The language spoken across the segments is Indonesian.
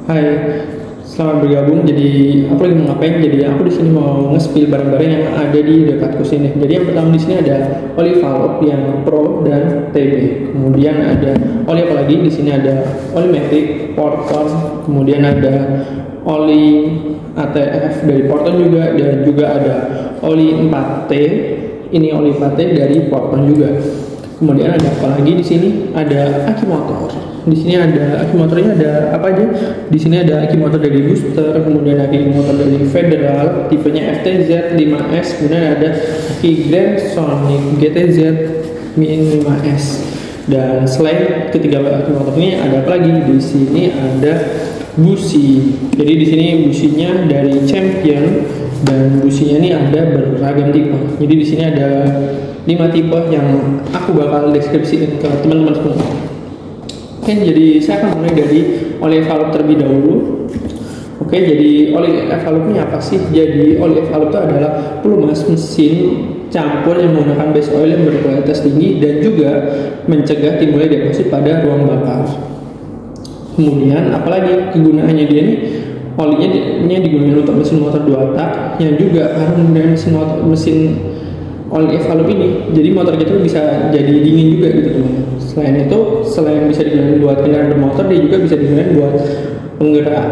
Hai, selamat bergabung. Jadi aku lagi mau ngapain? Jadi aku di sini mau nge-spill barang-barang yang ada di dekatku sini. Jadi yang pertama di sini ada oli Valve yang Pro dan TB. Kemudian ada oli apa lagi? Di sini ada oli Matic, Porton. Kemudian ada oli ATF dari Porton juga, dan juga ada oli 4T. Ini oli 4T dari Porton juga. Kemudian ada apa lagi di sini? Ada aki motor. Di sini ada aki motornya, ada apa aja? Di sini ada aki motor dari Booster, kemudian aki motor dari Federal, tipenya FTZ 5S, kemudian ada aki Grand Sonic GTZ Min 5S. Dan selain ketiga aki motor ini ada apa lagi? Di sini ada busi. Jadi di sini businya dari Champion, dan businya ini ada beragam tipe. Jadi di sini ada 5 tipe yang aku bakal deskripsiin ke teman-teman semua. Oke, jadi saya akan mulai dari oli Valve terlebih dahulu. Oke, jadi oli Valve ini apa sih? Jadi oli Valve itu adalah pelumas mesin campur yang menggunakan base oil yang berkualitas tinggi dan juga mencegah timbulnya deposit pada ruang bakar. Kemudian apalagi kegunaannya dia ini, olinya digunakan untuk mesin motor 2 tak yang juga harus menggunakan mesin oli Valve ini. Jadi motor kita bisa jadi dingin juga gitu teman. Selain itu, selain bisa digunakan buat kendaraan bermotor, dia juga bisa digunakan buat penggerak,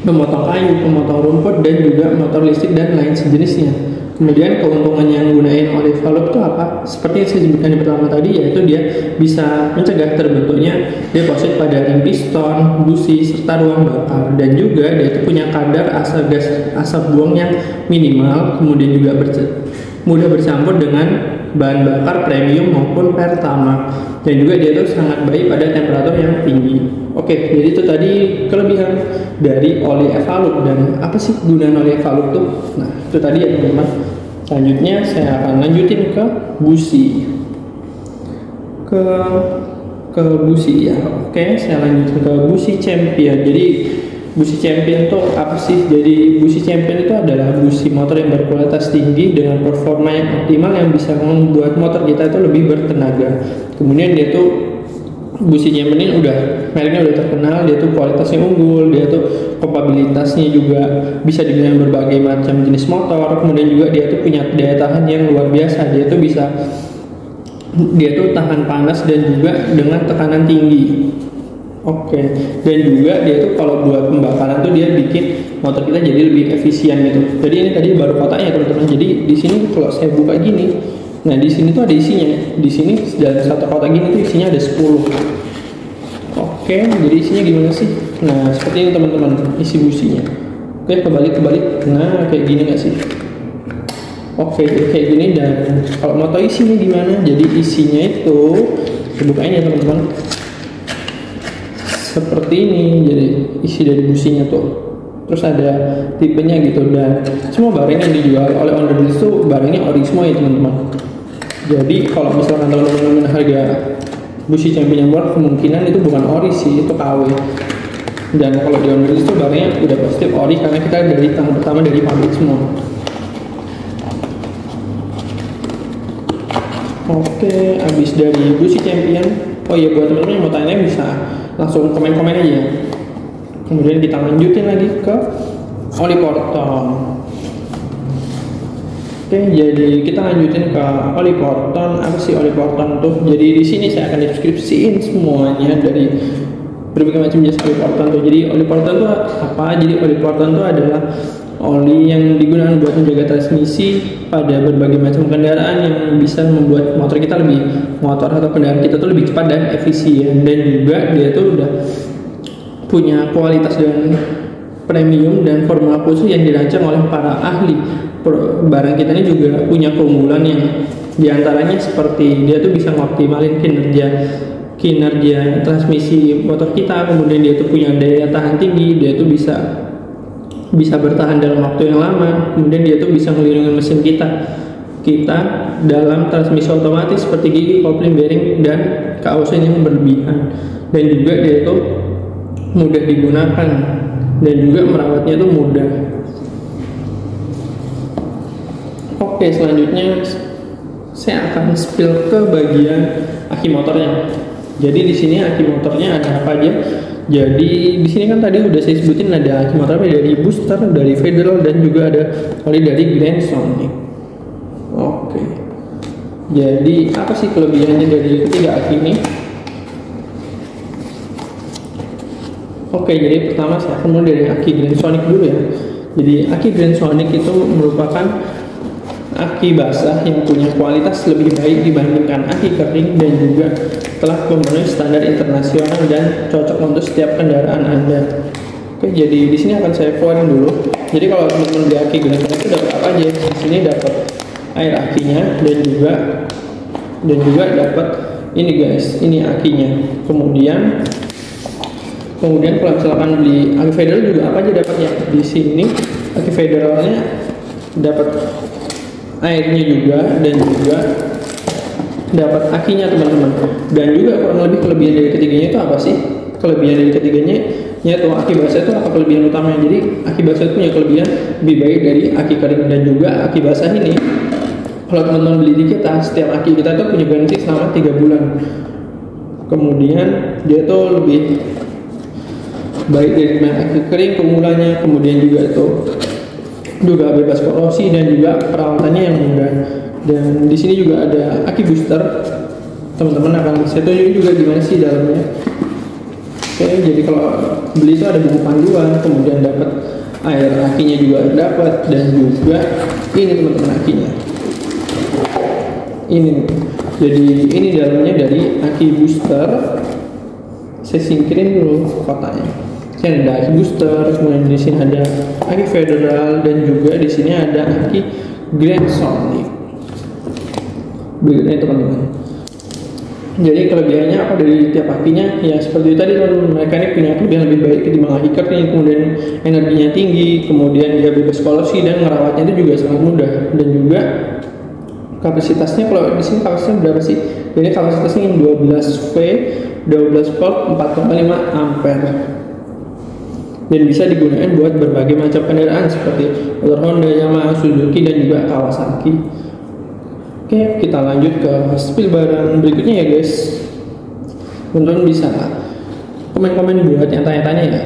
memotong kayu, memotong rumput, dan juga motor listrik dan lain sejenisnya. Kemudian keuntungan yang gunain oli Valve itu apa? Seperti yang saya sebutkan di pertama tadi, yaitu dia bisa mencegah terbentuknya deposit pada ring piston, busi, serta ruang bakar. Dan juga dia itu punya kadar asap buang yang minimal, kemudian juga mudah bercampur dengan bahan bakar premium maupun pertamax, dan juga dia itu sangat baik pada temperatur yang tinggi. Oke, jadi itu tadi kelebihan dari oli Valve. Dan apa sih gunaan oli Valve tuh? Nah, itu tadi ya teman-teman. Selanjutnya saya akan lanjutin ke busi. Ke busi ya. Oke, saya lanjutin ke busi Champion. Jadi busi Champion itu apa sih? Jadi busi Champion itu adalah busi motor yang berkualitas tinggi dengan performa yang optimal yang bisa membuat motor kita itu lebih bertenaga. Kemudian dia tuh busi Champion ini mereknya udah terkenal, dia tuh kualitasnya unggul, dia tuh kompabilitasnya juga bisa digunakan berbagai macam jenis motor. Kemudian juga dia tuh punya daya tahan yang luar biasa. Dia tuh tahan panas dan juga dengan tekanan tinggi. Oke, dan juga dia tuh kalau buat pembakaran tuh dia bikin motor kita jadi lebih efisien gitu. Jadi ini tadi baru kotaknya teman-teman. Jadi di sini kalau saya buka gini, nah di sini tuh ada isinya. Di sini dalam satu kotak gini tuh isinya ada 10. Oke, jadi isinya gimana sih? Nah seperti ini teman-teman, isi businya. Oke, kebalik. Nah kayak gini nggak sih? Oke, kayak gini. Dan kalau mau tahu isinya gimana? Jadi isinya itu, saya bukain ya teman-teman. Seperti ini, jadi isi dari businya tuh. Terus ada tipenya gitu, dan semua barang yang dijual oleh Onderdeal itu barangnya ori semua ya teman-teman. Jadi kalau misalkan teman-teman harga busi Champion yang murah, kemungkinan itu bukan ori sih, itu KW. Dan kalau di Onderdeal itu barangnya udah pasti ori karena kita dari tahun pertama dari pabrik semua. Oke, habis dari busi Champion, oh iya buat teman-teman yang mau tanya bisa langsung komen-komen aja. Kemudian kita lanjutin lagi ke oli Porton. Oke, jadi kita lanjutin ke oli Porton. Apa sih oli Porton tuh? Jadi di sini saya akan deskripsiin semuanya dari berbagai macam jenis oli Porton tuh. Jadi oli Porton tuh apa? Jadi oli Porton tuh adalah oli yang digunakan buat menjaga transmisi pada berbagai macam kendaraan yang bisa membuat motor atau kendaraan kita tuh lebih cepat dan efisien. Dan juga dia tuh udah punya kualitas dan premium dan formula khusus yang dirancang oleh para ahli. Barang kita ini juga punya keunggulan yang diantaranya seperti dia tuh bisa mengoptimalin kinerja transmisi motor kita. Kemudian dia tuh punya daya tahan tinggi, dia tuh bisa bertahan dalam waktu yang lama. Kemudian dia tuh bisa melindungi mesin kita dalam transmisi otomatis seperti gigi, kopling, bearing, dan keausan yang berlebihan. Dan juga dia tuh mudah digunakan, dan juga merawatnya tuh mudah. Oke, selanjutnya saya akan spill ke bagian aki motornya. Jadi di sini aki motornya ada apa aja? Jadi di sini kan tadi udah saya sebutin ada aki motor dari Booster, dari Federal, dan juga ada oli dari Grand Sonic. Oke. Jadi apa sih kelebihannya dari ketiga aki ini? Oke, jadi pertama saya akan mulai dari aki Grand Sonic dulu ya. Jadi aki Grand Sonic itu merupakan aki basah yang punya kualitas lebih baik dibandingkan aki kering dan juga telah memenuhi standar internasional dan cocok untuk setiap kendaraan Anda. Oke, jadi di sini akan saya keluarin dulu. Jadi kalau teman-teman beli aki Grand Sonic itu dapat apa aja? Di sini dapat air akinya dan juga dapat ini guys, ini akinya. Kemudian kalau misalkan beli aki Federal juga apa aja dapatnya? Di sini aki Federalnya dapat airnya juga dan juga dapat akinya teman-teman. Dan juga kurang lebih kelebihan dari ketiganya itu apa sih? Kelebihan dari ketiganya yaitu aki basah itu apa kelebihan utamanya? Jadi aki basah itu punya kelebihan lebih baik dari aki kering, dan juga aki basah ini kalau teman-teman beli di kita, setiap aki kita tuh punya garansi selama 3 bulan. Kemudian dia tuh lebih baik dari aki kering pemulanya, kemudian juga bebas korosi dan juga perawatannya yang mudah. Dan di sini juga ada aki booster. Teman-teman akan saya tunjukin juga gimana sih dalamnya. Oke, jadi kalau beli itu ada buku panduan, kemudian dapat air akinya juga dapat, dan juga ini teman-teman akinya. Ini. Jadi ini dalamnya dari aki booster. Saya singkirin dulu kotaknya. Ada aki booster, kemudian di sini ada aki Federal, dan juga di sini ada aki Grand Sonic. Berikutnya teman-teman. Jadi kelebihannya apa dari tiap akinya? Ya seperti tadi teman-teman, mereka ini punya kelebihan lebih baik ketimbang aki kering, kemudian energinya tinggi, kemudian dia bebas korosi, dan ngerawatnya itu juga sangat mudah. Dan juga kapasitasnya, kalau di sini kapasitasnya berapa sih? Jadi kapasitasnya yang 12V, 12 volt, 4,5 ampere. Dan bisa digunakan buat berbagai macam kendaraan seperti motor Honda, Yamaha, Suzuki, dan juga Kawasaki. Oke, kita lanjut ke spill barang berikutnya ya guys. Teman-teman bisa komen-komen buat yang tanya-tanya ya.